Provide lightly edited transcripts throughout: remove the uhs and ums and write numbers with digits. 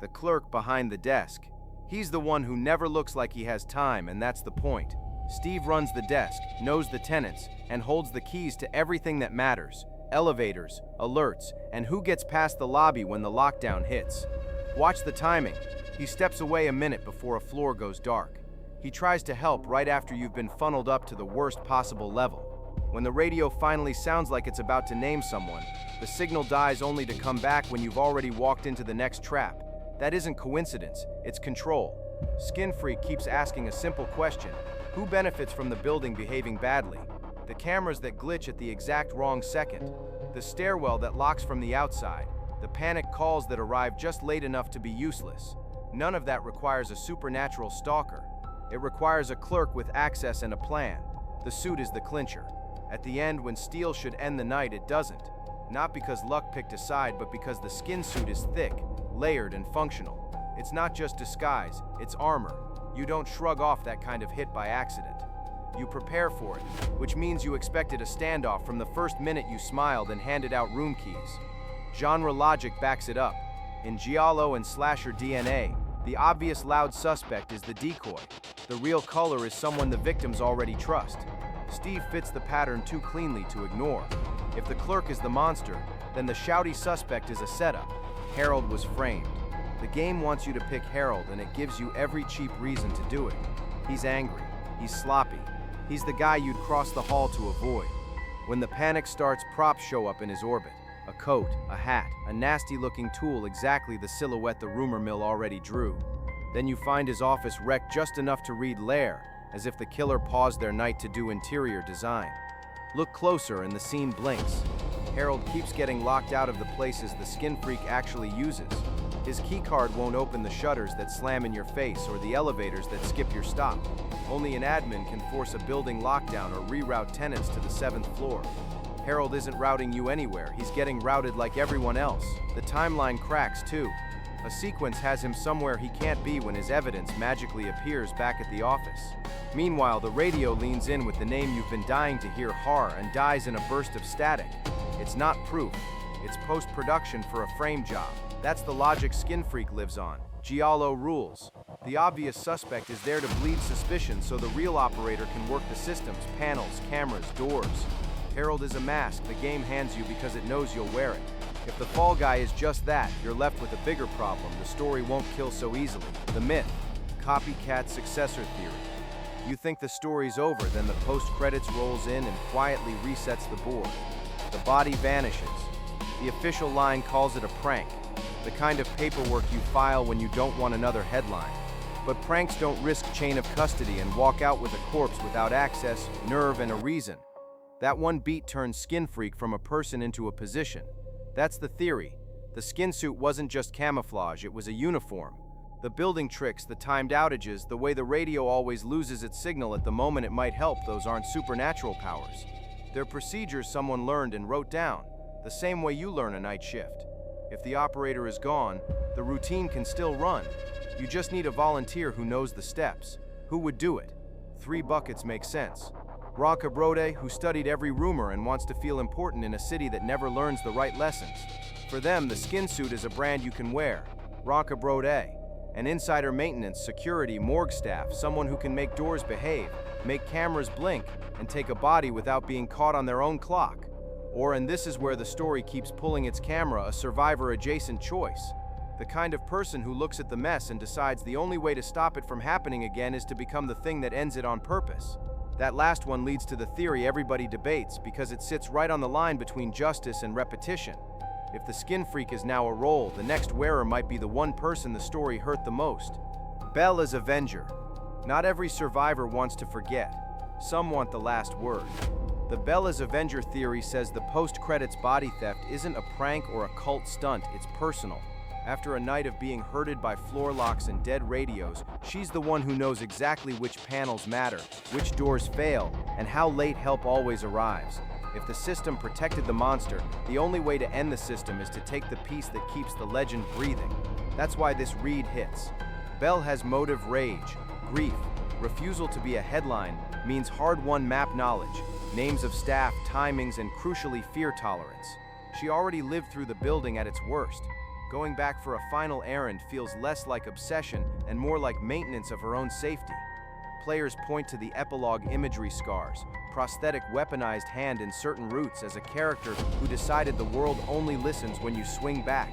the clerk behind the desk. He's the one who never looks like he has time, and that's the point. Steve runs the desk, knows the tenants, and holds the keys to everything that matters: elevators, alerts, and who gets past the lobby when the lockdown hits. Watch the timing. He steps away a minute before a floor goes dark. He tries to help right after you've been funneled up to the worst possible level. When the radio finally sounds like it's about to name someone, the signal dies only to come back when you've already walked into the next trap. That isn't coincidence, it's control. Skinfreak keeps asking a simple question: who benefits from the building behaving badly? The cameras that glitch at the exact wrong second, the stairwell that locks from the outside, the panic calls that arrive just late enough to be useless. None of that requires a supernatural stalker. It requires a clerk with access and a plan. The suit is the clincher. At the end, when steel should end the night, it doesn't. Not because luck picked a side, but because the skin suit is thick, layered, and functional. It's not just disguise, it's armor. You don't shrug off that kind of hit by accident. You prepare for it, which means you expected a standoff from the first minute you smiled and handed out room keys. Genre logic backs it up. In Giallo and slasher DNA, the obvious loud suspect is the decoy. The real color is someone the victims already trust. Steve fits the pattern too cleanly to ignore. If the clerk is the monster, then the shouty suspect is a setup. Harold was framed. The game wants you to pick Harold, and it gives you every cheap reason to do it. He's angry. He's sloppy. He's the guy you'd cross the hall to avoid. When the panic starts, props show up in his orbit. A coat, a hat, a nasty-looking tool, exactly the silhouette the rumor mill already drew. Then you find his office wrecked just enough to read "ller," as if the killer paused their night to do interior design. Look closer and the scene blinks. Harold keeps getting locked out of the places the Skinfreak actually uses. His keycard won't open the shutters that slam in your face or the elevators that skip your stop. Only an admin can force a building lockdown or reroute tenants to the 7th floor. Harold isn't routing you anywhere, he's getting routed like everyone else. The timeline cracks too. A sequence has him somewhere he can't be when his evidence magically appears back at the office. Meanwhile, the radio leans in with the name you've been dying to hear, Har, and dies in a burst of static. It's not proof, it's post-production for a frame job. That's the logic Skinfreak lives on. Giallo rules. The obvious suspect is there to bleed suspicion so the real operator can work the systems, panels, cameras, doors. Harold is a mask the game hands you because it knows you'll wear it. If the fall guy is just that, you're left with a bigger problem. The story won't kill so easily. The myth, copycat successor theory. You think the story's over, then the post-credits rolls in and quietly resets the board. The body vanishes. The official line calls it a prank, the kind of paperwork you file when you don't want another headline. But pranks don't risk chain of custody and walk out with a corpse without access, nerve, and a reason. That one beat turns Skinfreak from a person into a position. That's the theory. The skin suit wasn't just camouflage, it was a uniform. The building tricks, the timed outages, the way the radio always loses its signal at the moment it might help, those aren't supernatural powers. They're procedures someone learned and wrote down, the same way you learn a night shift. If the operator is gone, the routine can still run. You just need a volunteer who knows the steps. Who would do it? 3 buckets make sense. Ronca Brode, who studied every rumor and wants to feel important in a city that never learns the right lessons. For them, the skin suit is a brand you can wear. Ronca Brode. An insider maintenance, security, morgue staff, someone who can make doors behave, make cameras blink, and take a body without being caught on their own clock. Or, and this is where the story keeps pulling its camera, a survivor-adjacent choice. The kind of person who looks at the mess and decides the only way to stop it from happening again is to become the thing that ends it on purpose. That last one leads to the theory everybody debates because it sits right on the line between justice and repetition. If the Skinfreak is now a role, the next wearer might be the one person the story hurt the most. Belle-as-avenger. Not every survivor wants to forget. Some want the last word. The Belle-as-avenger theory says the post-credits body theft isn't a prank or a cult stunt, it's personal. After a night of being herded by floor locks and dead radios, she's the one who knows exactly which panels matter, which doors fail, and how late help always arrives. If the system protected the monster, the only way to end the system is to take the piece that keeps the legend breathing. That's why this read hits. Belle has motive, rage, grief. Refusal to be a headline means hard-won map knowledge, names of staff, timings, and crucially fear tolerance. She already lived through the building at its worst. Going back for a final errand feels less like obsession and more like maintenance of her own safety. Players point to the epilogue imagery scars, prosthetic weaponized hand in certain routes as a character who decided the world only listens when you swing back.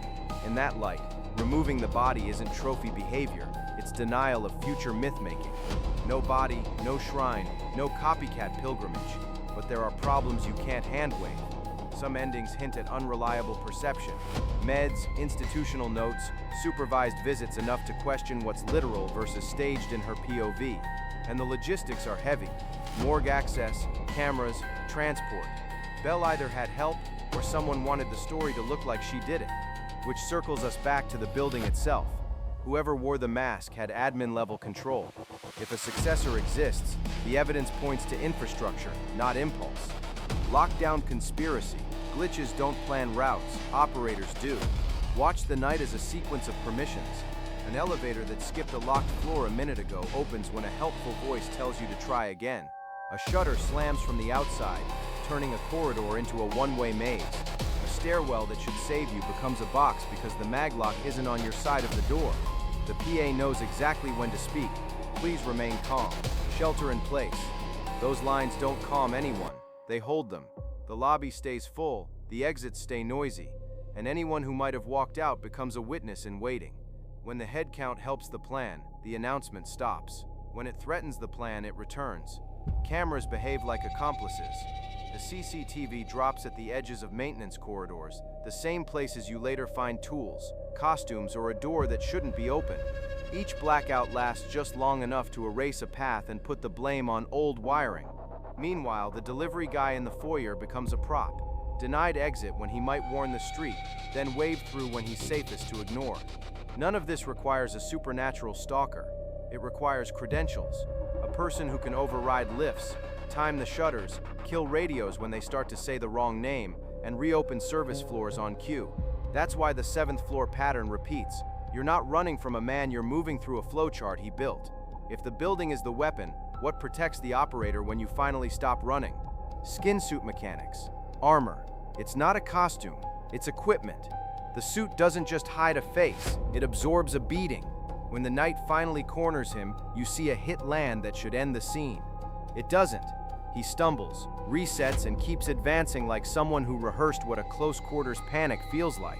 In that light, removing the body isn't trophy behavior, it's denial of future myth-making. No body, no shrine, no copycat pilgrimage, but there are problems you can't hand-wave. Some endings hint at unreliable perception. Meds, institutional notes, supervised visits enough to question what's literal versus staged in her POV. And the logistics are heavy. Morgue access, cameras, transport. Belle either had help or someone wanted the story to look like she did it, which circles us back to the building itself. Whoever wore the mask had admin-level control. If a successor exists, the evidence points to infrastructure, not impulse. Lockdown conspiracy. Glitches don't plan routes, operators do. Watch the night as a sequence of permissions. An elevator that skipped a locked floor a minute ago opens when a helpful voice tells you to try again. A shutter slams from the outside, turning a corridor into a one-way maze. A stairwell that should save you becomes a box because the maglock isn't on your side of the door. The PA knows exactly when to speak. Please remain calm. Shelter in place. Those lines don't calm anyone. They hold them. The lobby stays full, the exits stay noisy, and anyone who might have walked out becomes a witness in waiting. When the head count helps the plan, the announcement stops. When it threatens the plan, it returns. Cameras behave like accomplices. The CCTV drops at the edges of maintenance corridors, the same places you later find tools, costumes, or a door that shouldn't be open. Each blackout lasts just long enough to erase a path and put the blame on old wiring. Meanwhile, the delivery guy in the foyer becomes a prop. Denied exit when he might warn the street, then waved through when he's safest to ignore. None of this requires a supernatural stalker. It requires credentials. A person who can override lifts, time the shutters, kill radios when they start to say the wrong name, and reopen service floors on cue. That's why the 7th floor pattern repeats. You're not running from a man, you're moving through a flowchart he built. If the building is the weapon, what protects the operator when you finally stop running? Skinsuit mechanics. Armor. It's not a costume, it's equipment. The suit doesn't just hide a face, it absorbs a beating. When the knight finally corners him, you see a hit land that should end the scene. It doesn't. He stumbles, resets, and keeps advancing like someone who rehearsed what a close quarters panic feels like.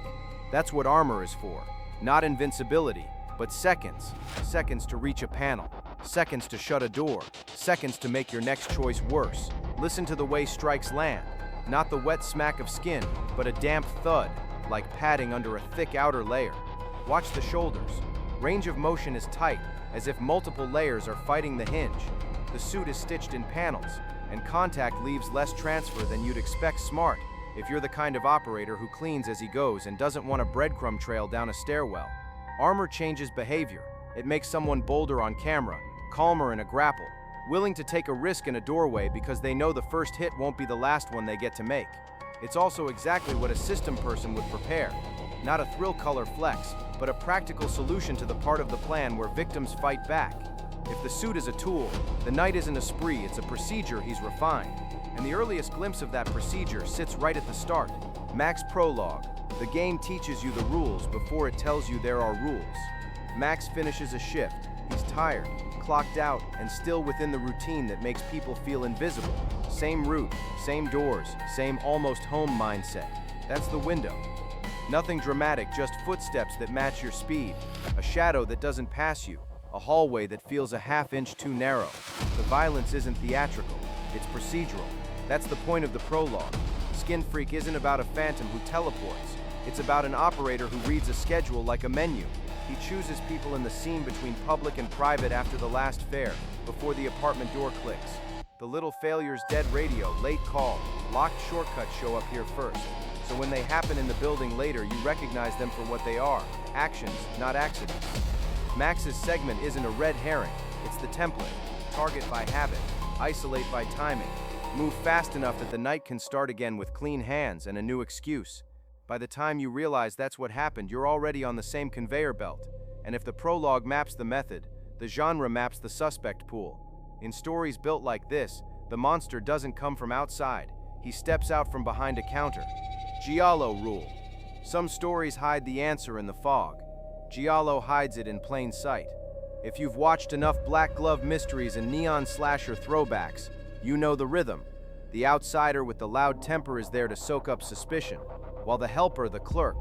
That's what armor is for. Not invincibility, but seconds. Seconds to reach a panel. Seconds to shut a door. Seconds to make your next choice worse. Listen to the way strikes land. Not the wet smack of skin, but a damp thud, like padding under a thick outer layer. Watch the shoulders. Range of motion is tight, as if multiple layers are fighting the hinge. The suit is stitched in panels, and contact leaves less transfer than you'd expect. Smart, if you're the kind of operator who cleans as he goes and doesn't want a breadcrumb trail down a stairwell. Armor changes behavior. It makes someone bolder on camera, calmer in a grapple, willing to take a risk in a doorway because they know the first hit won't be the last one they get to make. It's also exactly what a system person would prepare. Not a thrill color flex, but a practical solution to the part of the plan where victims fight back. If the suit is a tool, the knight isn't a spree, it's a procedure he's refined. And the earliest glimpse of that procedure sits right at the start. Max Prologue. The game teaches you the rules before it tells you there are rules. Max finishes a shift. He's tired, clocked out, and still within the routine that makes people feel invisible. Same route, same doors, same almost home mindset. That's the window. Nothing dramatic, just footsteps that match your speed, a shadow that doesn't pass you, a hallway that feels a half-inch too narrow. The violence isn't theatrical, it's procedural. That's the point of the prologue. Skinfreak isn't about a phantom who teleports. It's about an operator who reads a schedule like a menu. He chooses people in the scene between public and private after the last fare, before the apartment door clicks. The little failures, dead radio, late call, locked shortcuts show up here first. So when they happen in the building later, you recognize them for what they are, actions, not accidents. Max's segment isn't a red herring, it's the template. Target by habit, isolate by timing, move fast enough that the night can start again with clean hands and a new excuse. By the time you realize that's what happened, you're already on the same conveyor belt. And if the prologue maps the method, the genre maps the suspect pool. In stories built like this, the monster doesn't come from outside. He steps out from behind a counter. Giallo rule. Some stories hide the answer in the fog. Giallo hides it in plain sight. If you've watched enough black glove mysteries and neon slasher throwbacks, you know the rhythm. The outsider with the loud temper is there to soak up suspicion, while the helper, the clerk,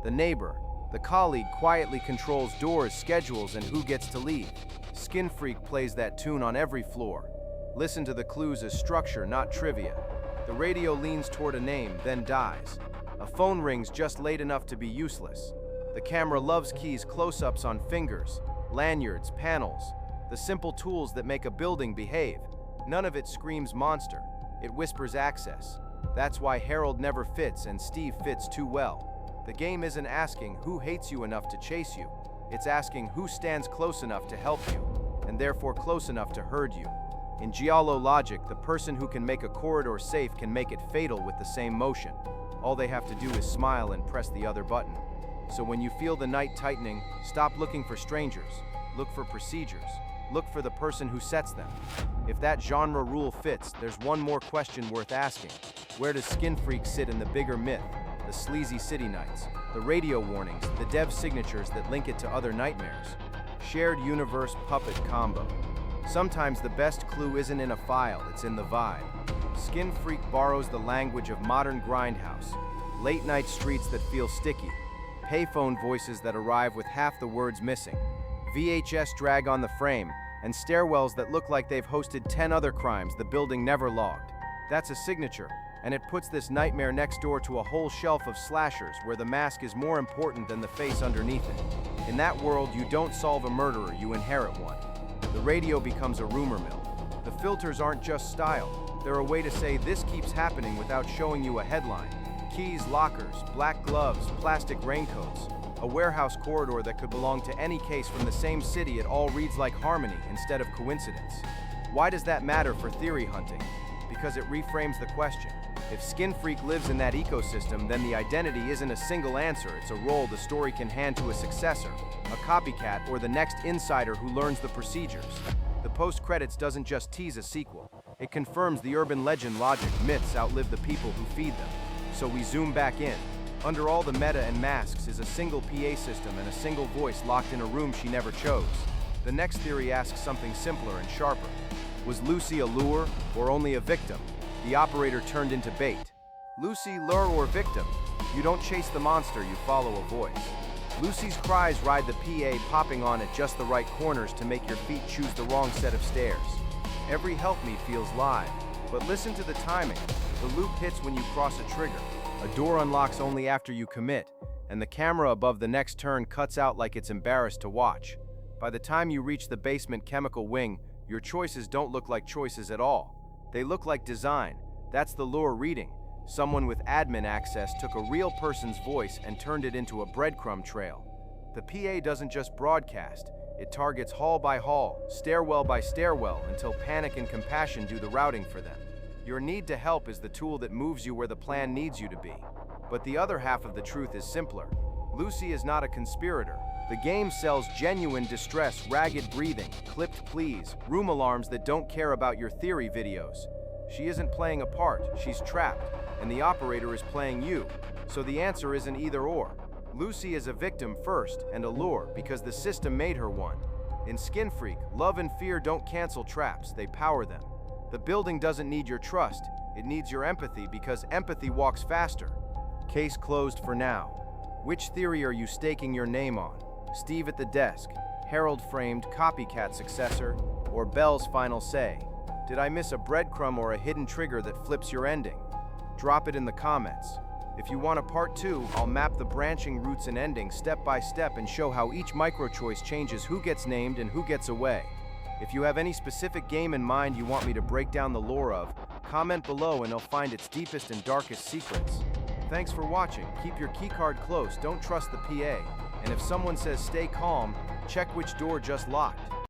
the neighbor, the colleague quietly controls doors, schedules, and who gets to leave. Skinfreak plays that tune on every floor. Listen to the clues as structure, not trivia. The radio leans toward a name, then dies. A phone rings just late enough to be useless. The camera loves keys, close-ups on fingers, lanyards, panels, the simple tools that make a building behave. None of it screams monster. It whispers access. That's why Harold never fits and Steve fits too well. The game isn't asking who hates you enough to chase you. It's asking who stands close enough to help you, and therefore close enough to herd you. In Giallo logic, the person who can make a corridor safe can make it fatal with the same motion. All they have to do is smile and press the other button. So when you feel the night tightening, stop looking for strangers. Look for procedures. Look for the person who sets them. If that genre rule fits, there's one more question worth asking. Where does Skinfreak sit in the bigger myth? The sleazy city nights, the radio warnings, the dev signatures that link it to other nightmares. Shared universe puppet combo. Sometimes the best clue isn't in a file, it's in the vibe. Skinfreak borrows the language of modern grindhouse, late night streets that feel sticky, payphone voices that arrive with half the words missing, VHS drag on the frame, and stairwells that look like they've hosted 10 other crimes the building never logged. That's a signature, and it puts this nightmare next door to a whole shelf of slashers where the mask is more important than the face underneath it. In that world, you don't solve a murderer, you inherit one. The radio becomes a rumor mill. The filters aren't just style, they're a way to say this keeps happening without showing you a headline. Keys, lockers, black gloves, plastic raincoats. A warehouse corridor that could belong to any case from the same city. It all reads like harmony instead of coincidence. Why does that matter for theory hunting? Because it reframes the question. If Skinfreak lives in that ecosystem, then the identity isn't a single answer, it's a role the story can hand to a successor, a copycat, or the next insider who learns the procedures. The post-credits doesn't just tease a sequel, it confirms the urban legend logic. Myths outlive the people who feed them. So we zoom back in. Under all the meta and masks is a single PA system and a single voice locked in a room she never chose. The next theory asks something simpler and sharper. Was Lucy a lure or only a victim? The operator turned into bait. Lucy, lure or victim? You don't chase the monster, you follow a voice. Lucy's cries ride the PA, popping on at just the right corners to make your feet choose the wrong set of stairs. Every help me feels live, but listen to the timing. The loop hits when you cross a trigger. A door unlocks only after you commit, and the camera above the next turn cuts out like it's embarrassed to watch. By the time you reach the basement chemical wing, your choices don't look like choices at all. They look like design. That's the lure reading. Someone with admin access took a real person's voice and turned it into a breadcrumb trail. The PA doesn't just broadcast, it targets hall by hall, stairwell by stairwell, until panic and compassion do the routing for them. Your need to help is the tool that moves you where the plan needs you to be. But the other half of the truth is simpler. Lucy is not a conspirator. The game sells genuine distress, ragged breathing, clipped pleas, room alarms that don't care about your theory videos. She isn't playing a part, she's trapped, and the operator is playing you. So the answer isn't either or. Lucy is a victim first and a lure because the system made her one. In Skinfreak, love and fear don't cancel traps, they power them. The building doesn't need your trust, it needs your empathy because empathy walks faster. Case closed for now. Which theory are you staking your name on? Steve at the desk, Harold framed copycat successor, or Belle's final say? Did I miss a breadcrumb or a hidden trigger that flips your ending? Drop it in the comments. If you want a part 2, I'll map the branching routes and endings step by step and show how each micro-choice changes who gets named and who gets away. If you have any specific game in mind you want me to break down the lore of, comment below and I'll find its deepest and darkest secrets. Thanks for watching. Keep your keycard close, don't trust the PA. And if someone says stay calm, check which door just locked.